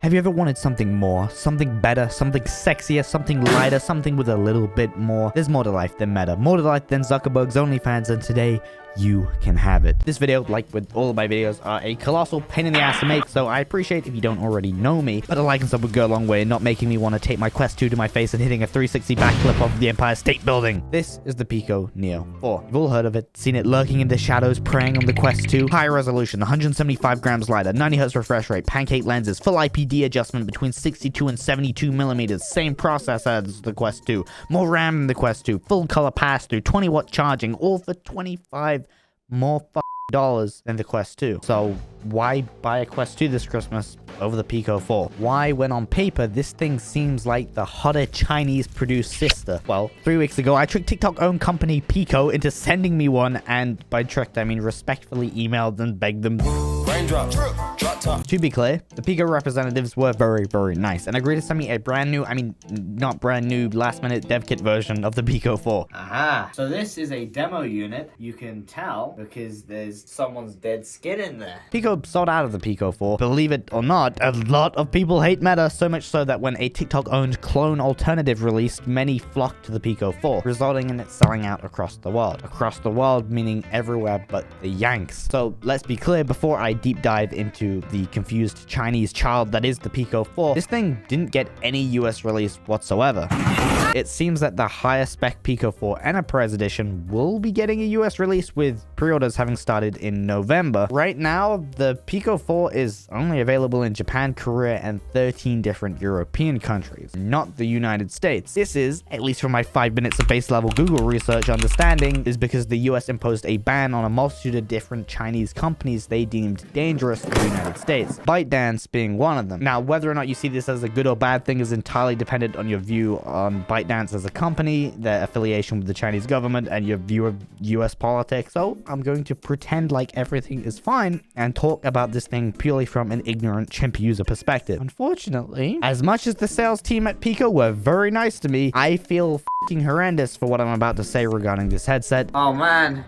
Have you ever wanted something more, something better, something sexier, something lighter, something with a little bit more? There's more to life than Meta, more to life than Zuckerberg's OnlyFans, and today you can have it. This video, like with all of my videos, are a colossal pain in the ass to make, so I appreciate if you don't already know me, but a like and sub would go a long way in not making me want to take my Quest 2 to my face and hitting a 360 backflip off the Empire State Building. This is the Pico Neo 4. You've all heard of it, seen it lurking in the shadows, preying on the Quest 2. High resolution, 175 grams lighter, 90 Hz refresh rate, pancake lenses, full IPD adjustment between 62 and 72 millimeters, same processor as the Quest 2, more RAM than the Quest 2, full color pass-through, 20-watt charging, all for 25 more dollars than the Quest 2. So why buy a Quest 2 this Christmas over the Pico 4? Why, when on paper, this thing seems like the hotter Chinese-produced sister? Well, 3 weeks ago, I tricked TikTok-owned company Pico into sending me one, and by tricked, I mean respectfully emailed and begged them. Raindrop, drop top. To be clear, the Pico representatives were very, very nice and agreed to send me a brand new, not brand new, last-minute dev kit version of the Pico 4. Aha, so this is a demo unit. You can tell because there's someone's dead skin in there. Pico sold out of the Pico 4. Believe it or not, a lot of people hate Meta, so much so that when a TikTok-owned clone alternative released, many flocked to the Pico 4, resulting in it selling out across the world. Across the world meaning everywhere but the Yanks. So let's be clear, before I deep dive into the confused Chinese child that is the Pico 4, this thing didn't get any US release whatsoever. It seems that the higher spec Pico 4 Enterprise Edition will be getting a US release, with pre-orders having started in November. Right now, the Pico 4 is only available in Japan, Korea, and 13 different European countries, not the United States. This is, at least from my 5 minutes of base level Google research understanding, is because the US imposed a ban on a multitude of different Chinese companies they deemed dangerous to the United States, ByteDance being one of them. Now, whether or not you see this as a good or bad thing is entirely dependent on your view on ByteDance as a company, their affiliation with the Chinese government, and your view of US politics. So I'm going to pretend like everything is fine and talk about this thing purely from an ignorant chimp user perspective. Unfortunately, as much as the sales team at Pico were very nice to me, I feel f***ing horrendous for what I'm about to say regarding this headset. Oh man,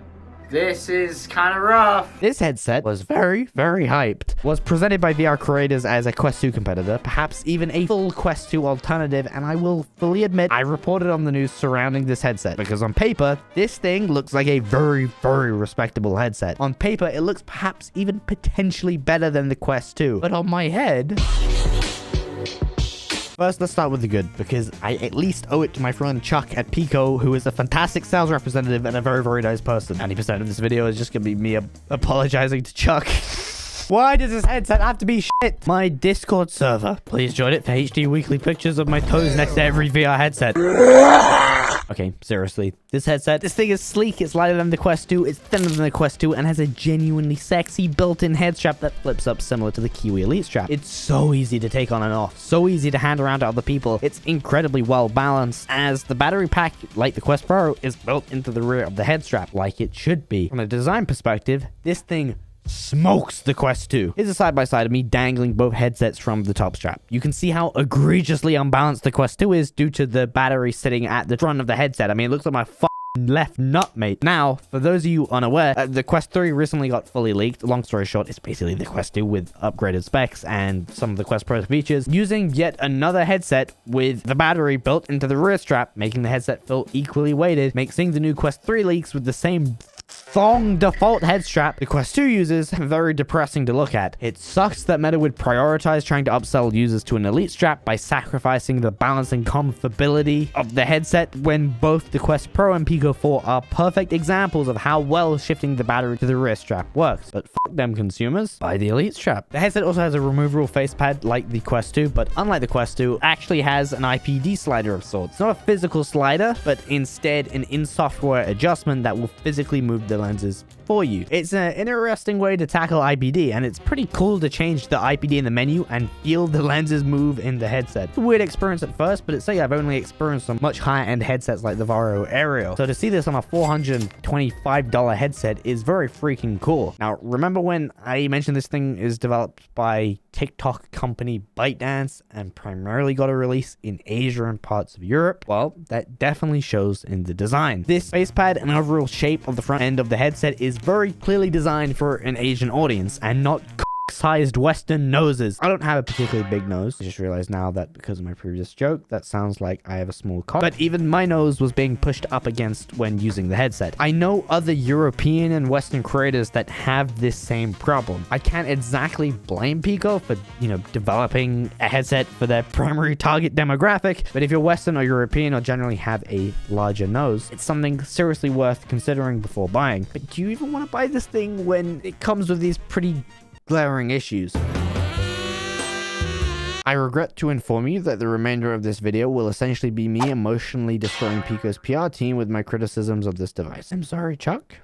this is kind of rough. This headset was very, very hyped. Was presented by VR creators as a Quest 2 competitor, perhaps even a full Quest 2 alternative, and I will fully admit I reported on the news surrounding this headset, because on paper, this thing looks like a very, very respectable headset. On paper, it looks perhaps even potentially better than the Quest 2, but on my head... First, let's start with the good, because I at least owe it to my friend Chuck at Pico, who is a fantastic sales representative and a very, very nice person. 90% of this video is just going to be me apologizing to Chuck. Why does this headset have to be shit? My Discord server. Please join it for HD weekly pictures of my toes next to every VR headset. Okay, seriously. This thing is sleek, it's lighter than the Quest 2, it's thinner than the Quest 2, and has a genuinely sexy built-in head strap that flips up similar to the Kiwi Elite strap. It's so easy to take on and off, so easy to hand around to other people. It's incredibly well balanced, as the battery pack, like the Quest Pro, is built into the rear of the head strap, like it should be. From a design perspective, this thing smokes the Quest 2. Here's a side-by-side of me dangling both headsets from the top strap. You can see how egregiously unbalanced the Quest 2 is due to the battery sitting at the front of the headset. I mean, it looks like my left nut, mate. Now, for those of you unaware, the Quest 3 recently got fully leaked. Long story short, it's basically the Quest 2 with upgraded specs and some of the Quest Pro features, using yet another headset with the battery built into the rear strap, making the headset feel equally weighted, makes seeing the new Quest 3 leaks with the same thong default head strap the Quest 2 uses very depressing to look at. It sucks that Meta would prioritize trying to upsell users to an Elite strap by sacrificing the balance and comfortability of the headset, when both the Quest Pro and Pico 4 are perfect examples of how well shifting the battery to the rear strap works. But fuck them consumers, buy the Elite strap. The headset also has a removable face pad like the Quest 2, but unlike the Quest 2, actually has an IPD slider of sorts. It's not a physical slider, but instead an in-software adjustment that will physically move the lenses for you. It's an interesting way to tackle IPD, and it's pretty cool to change the IPD in the menu and feel the lenses move in the headset. It's a weird experience at first, but it's like I've only experienced some much higher end headsets like the Varo Aerial. So to see this on a $425 headset is very freaking cool. Now, remember when I mentioned this thing is developed by TikTok company ByteDance and primarily got a release in Asia and parts of Europe? Well, that definitely shows in the design. This facepad and overall shape of the front end of the headset is very clearly designed for an Asian audience and not dick-sized Western noses. I don't have a particularly big nose. I just realized now that because of my previous joke, that sounds like I have a small cock. But even my nose was being pushed up against when using the headset. I know other European and Western creators that have this same problem. I can't exactly blame Pico for, developing a headset for their primary target demographic, but if you're Western or European or generally have a larger nose, it's something seriously worth considering before buying. But do you even want to buy this thing when it comes with these pretty glaring issues? I regret to inform you that the remainder of this video will essentially be me emotionally destroying Pico's PR team with my criticisms of this device. I'm sorry, Chuck.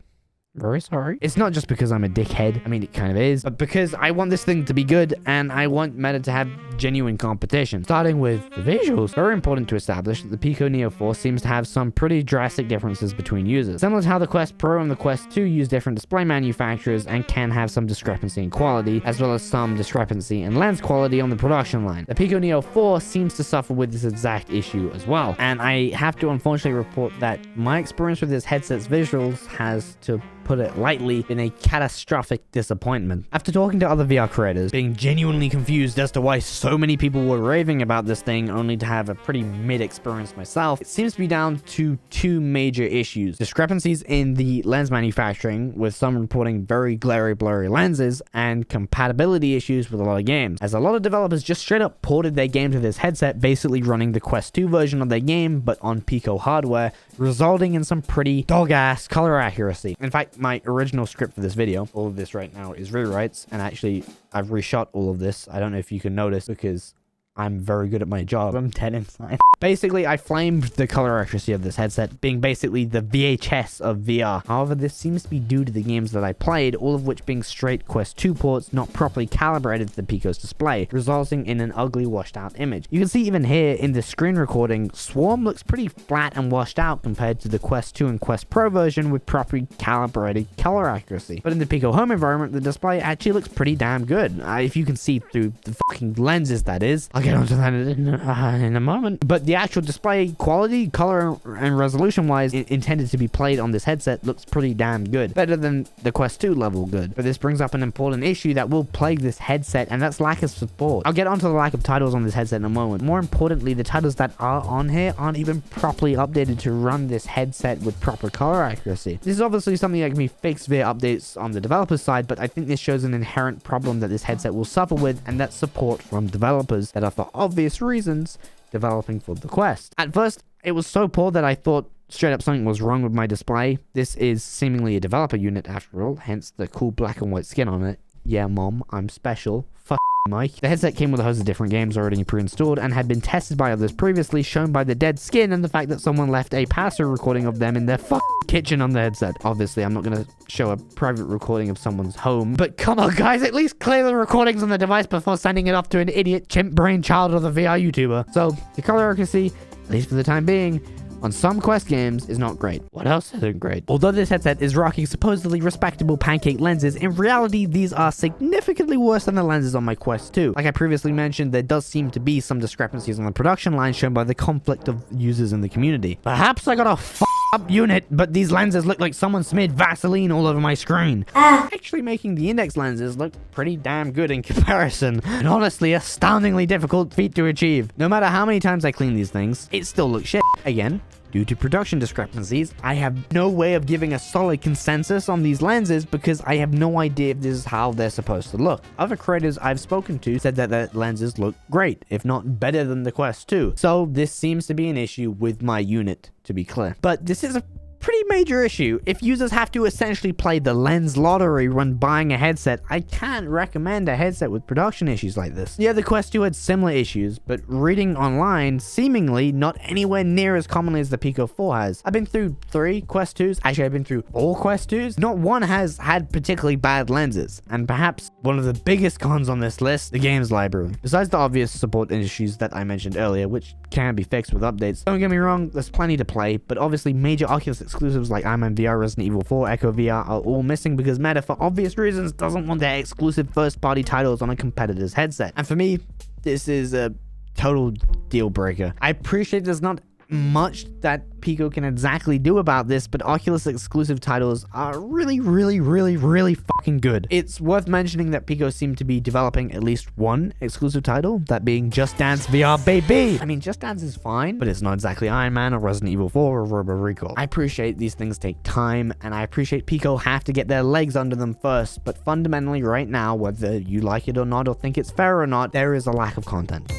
Very sorry. It's not just because I'm a dickhead. I mean, it kind of is. But because I want this thing to be good and I want Meta to have genuine competition. Starting with the visuals. Very important to establish that the Pico Neo 4 seems to have some pretty drastic differences between users. Similar to how the Quest Pro and the Quest 2 use different display manufacturers and can have some discrepancy in quality, as well as some discrepancy in lens quality on the production line. The Pico Neo 4 seems to suffer with this exact issue as well. And I have to unfortunately report that my experience with this headset's visuals has, to put it lightly, been a catastrophic disappointment. After talking to other VR creators, being genuinely confused as to why so many people were raving about this thing only to have a pretty mid experience myself, it seems to be down to two major issues. Discrepancies in the lens manufacturing, with some reporting very glary, blurry lenses, and compatibility issues with a lot of games, as a lot of developers just straight up ported their game to this headset, basically running the Quest 2 version of their game, but on Pico hardware, resulting in some pretty dog-ass color accuracy. In fact, my original script for this video, all of this right now is rewrites, and actually I've reshot all of this. I don't know if you can notice because I'm very good at my job. I'm 10 inside. Basically, I flamed the color accuracy of this headset, being basically the VHS of VR. However, this seems to be due to the games that I played, all of which being straight Quest 2 ports not properly calibrated to the Pico's display, resulting in an ugly washed out image. You can see even here in the screen recording, Swarm looks pretty flat and washed out compared to the Quest 2 and Quest Pro version with properly calibrated color accuracy. But in the Pico home environment, the display actually looks pretty damn good. If you can see through the fucking lenses, that is. I'll get onto that in a moment. But the actual display quality, color, and resolution wise intended to be played on this headset looks pretty damn good. Better than the Quest 2 level good. But this brings up an important issue that will plague this headset, and that's lack of support. I'll get onto the lack of titles on this headset in a moment. More importantly, the titles that are on here aren't even properly updated to run this headset with proper color accuracy. This is obviously something that can be fixed via updates on the developer's side, but I think this shows an inherent problem that this headset will suffer with, and that's support from developers that are, for obvious reasons, developing for the Quest. At first, it was so poor that I thought straight up something was wrong with my display. This is seemingly a developer unit after all, hence the cool black and white skin on it. Yeah, mom, I'm special. Fuck Mike. The headset came with a host of different games already pre-installed and had been tested by others previously, shown by the dead skin and the fact that someone left a pass-through recording of them in their kitchen on the headset. Obviously, I'm not going to show a private recording of someone's home, but come on guys, at least clear the recordings on the device before sending it off to an idiot chimp brain child of the VR YouTuber. So, the color accuracy, at least for the time being, on some Quest games is not great. What else isn't great? Although this headset is rocking supposedly respectable pancake lenses, in reality these are significantly worse than the lenses on my Quest 2. Like I previously mentioned, there does seem to be some discrepancies on the production line shown by the conflict of users in the community. Perhaps I got a up unit, but these lenses look like someone smeared Vaseline all over my screen. Actually making the index lenses look pretty damn good in comparison, and honestly astoundingly difficult feat to achieve. No matter how many times I clean these things, it still looks shit. Again, due to production discrepancies, I have no way of giving a solid consensus on these lenses because I have no idea if this is how they're supposed to look. Other creators I've spoken to said that their lenses look great, if not better than the Quest 2. So this seems to be an issue with my unit, to be clear. But this is a pretty major issue. If users have to essentially play the lens lottery when buying a headset, I can't recommend a headset with production issues like this. Yeah, the Quest 2 had similar issues, but reading online, seemingly not anywhere near as commonly as the Pico 4 has. I've been through 3 Quest 2s, actually I've been through 4 Quest 2s. Not one has had particularly bad lenses, and perhaps one of the biggest cons on this list, the games library. Besides the obvious support issues that I mentioned earlier, which can be fixed with updates, don't get me wrong, there's plenty to play, but obviously major Oculus exclusives like Iron Man VR, Resident Evil 4, Echo VR are all missing because Meta, for obvious reasons, doesn't want their exclusive first-party titles on a competitor's headset. And for me, this is a total deal breaker. I appreciate there's not much that Pico can exactly do about this, but Oculus exclusive titles are really, really, really, really fucking good. It's worth mentioning that Pico seemed to be developing at least one exclusive title, that being Just Dance VR, baby! I mean, Just Dance is fine, but it's not exactly Iron Man or Resident Evil 4 or Robo Recall. I appreciate these things take time, and I appreciate Pico have to get their legs under them first, but fundamentally right now, whether you like it or not, or think it's fair or not, there is a lack of content.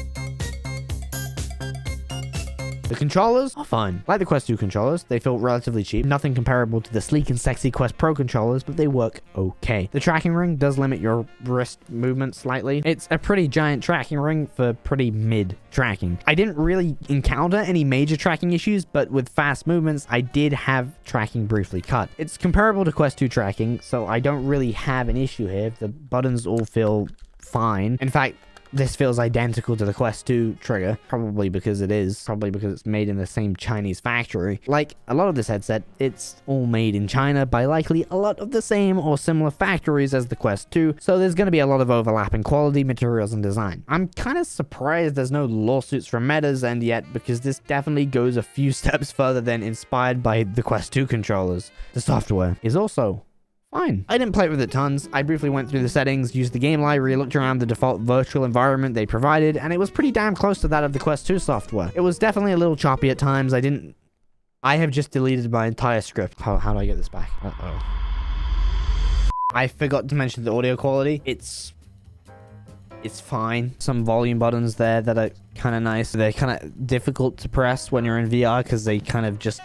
The controllers are fine. Like the Quest 2 controllers, they feel relatively cheap. Nothing comparable to the sleek and sexy Quest Pro controllers, but they work okay. The tracking ring does limit your wrist movement slightly. It's a pretty giant tracking ring for pretty mid tracking. I didn't really encounter any major tracking issues, but with fast movements, I did have tracking briefly cut. It's comparable to Quest 2 tracking, so I don't really have an issue here. The buttons all feel fine. In fact, this feels identical to the Quest 2 trigger, probably because it's made in the same Chinese factory. Like a lot of this headset, it's all made in China by likely a lot of the same or similar factories as the Quest 2, so there's going to be a lot of overlap in quality, materials, and design. I'm kind of surprised there's no lawsuits from Meta's end yet, because this definitely goes a few steps further than inspired by the Quest 2 controllers. The software is also fine. I didn't play with it tons. I briefly went through the settings, used the game library, looked around the default virtual environment they provided, and it was pretty damn close to that of the Quest 2 software. It was definitely a little choppy at times. I have just deleted my entire script. How do I get this back? Uh-oh. I forgot to mention the audio quality. It's fine. Some volume buttons there that are kind of nice. They're kind of difficult to press when you're in VR because they kind of just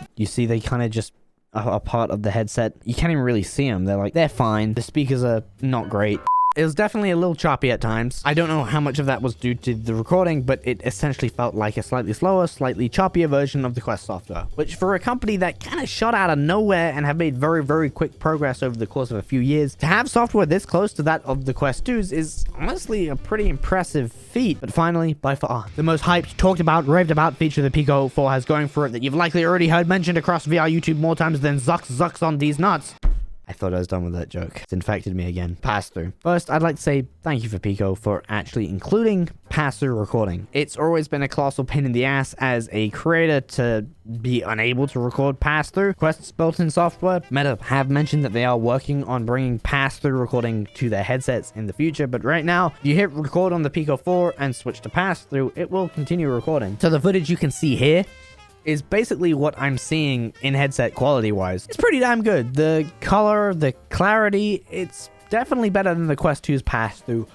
a part of the headset. You can't even really see them. They're fine. The speakers are not great. It was definitely a little choppy at times. I don't know how much of that was due to the recording, but it essentially felt like a slightly slower, slightly choppier version of the Quest software, which for a company that kind of shot out of nowhere and have made very, very quick progress over the course of a few years, to have software this close to that of the Quest 2s is honestly a pretty impressive feat. But finally, by far, the most hyped, talked about, raved about feature the Pico 4 has going for it that you've likely already heard mentioned across VR YouTube more times than Zucks on these nuts. I thought I was done with that joke. It's infected me again. Pass-through. First, I'd like to say thank you for Pico for actually including pass-through recording. It's always been a colossal pain in the ass as a creator to be unable to record pass-through. Quest's built-in software, Meta have mentioned that they are working on bringing pass-through recording to their headsets in the future, but right now, if you hit record on the Pico 4 and switch to pass-through, it will continue recording. So the footage you can see here is basically what I'm seeing in headset quality wise. It's pretty damn good. The color, the clarity, it's definitely better than the Quest 2's pass-through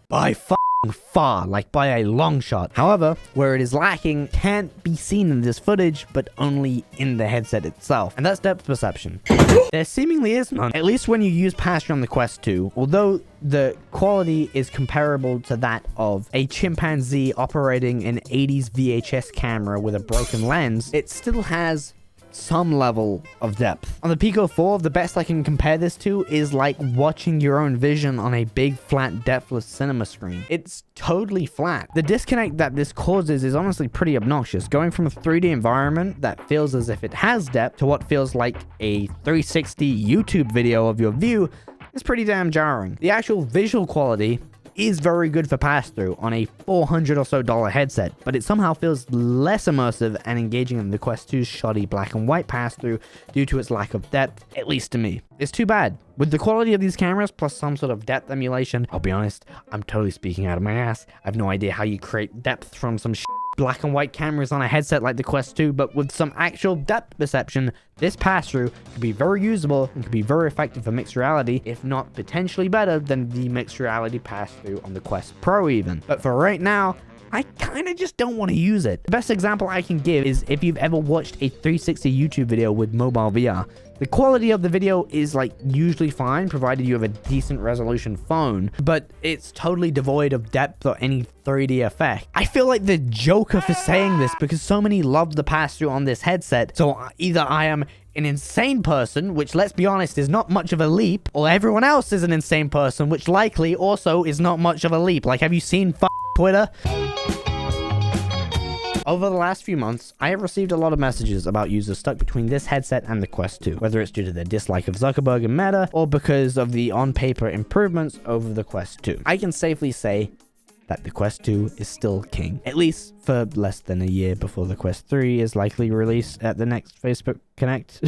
by far, like by a long shot. However, where it is lacking can't be seen in this footage, but only in the headset itself, and that's depth perception. There seemingly is none, at least when you use pass-through on the Quest 2, although the quality is comparable to that of a chimpanzee operating an 80s VHS camera with a broken lens. It still has some level of depth. On the Pico 4, the best I can compare this to is like watching your own vision on a big flat depthless cinema screen. It's totally flat. The disconnect that this causes is honestly pretty obnoxious. Going from a 3D environment that feels as if it has depth to what feels like a 360 YouTube video of your view is pretty damn jarring. The actual visual quality is very good for pass-through on a $400 or so headset, but it somehow feels less immersive and engaging than the Quest 2's shoddy black and white pass-through due to its lack of depth, at least to me. It's too bad. With the quality of these cameras plus some sort of depth emulation, I'll be honest, I'm totally speaking out of my ass. I have no idea how you create depth from some black and white cameras on a headset like the Quest 2, but with some actual depth perception, this pass-through could be very usable and could be very effective for mixed reality, if not potentially better than the mixed reality pass-through on the Quest Pro even. But for right now, I kind of just don't want to use it. The best example I can give is if you've ever watched a 360 YouTube video with mobile VR. The quality of the video is like usually fine, provided you have a decent resolution phone, but it's totally devoid of depth or any 3D effect. I feel like the Joker for saying this because so many love the pass-through on this headset, so either I am an insane person, which let's be honest is not much of a leap, or everyone else is an insane person, which likely also is not much of a leap. Like, have you seen Twitter? Over the last few months, I have received a lot of messages about users stuck between this headset and the Quest 2, whether it's due to their dislike of Zuckerberg and Meta, or because of the on-paper improvements over the Quest 2. I can safely say, that the Quest 2 is still king, at least for less than a year before the Quest 3 is likely released at the next Facebook Connect.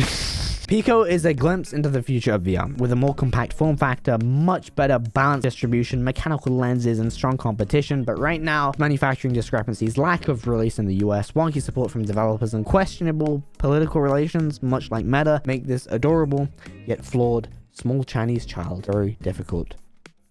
Pico is a glimpse into the future of VR, with a more compact form factor, much better balanced distribution, mechanical lenses, and strong competition, but right now, manufacturing discrepancies, lack of release in the US, wonky support from developers, and questionable political relations, much like Meta, make this adorable, yet flawed, small Chinese child very difficult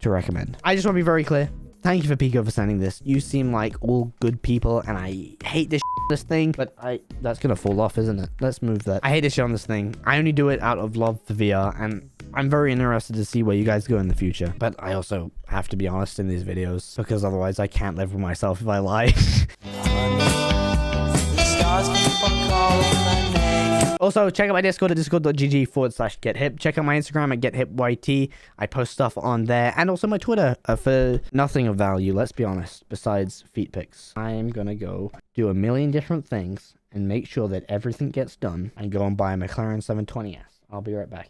to recommend. I just want to be very clear. Thank you for Pico for sending this. You seem like all good people, and I hate this thing, but that's gonna fall off, isn't it? Let's move that. I hate this shit on this thing. I only do it out of love for VR, and I'm very interested to see where you guys go in the future. But I also have to be honest in these videos, because otherwise I can't live with myself if I lie. Also, check out my Discord at discord.gg/GetHip. Check out my Instagram at GetHipYT. I post stuff on there. And also my Twitter for nothing of value, let's be honest, besides feet pics. I'm gonna go do a million different things and make sure that everything gets done and go and buy a McLaren 720S. I'll be right back.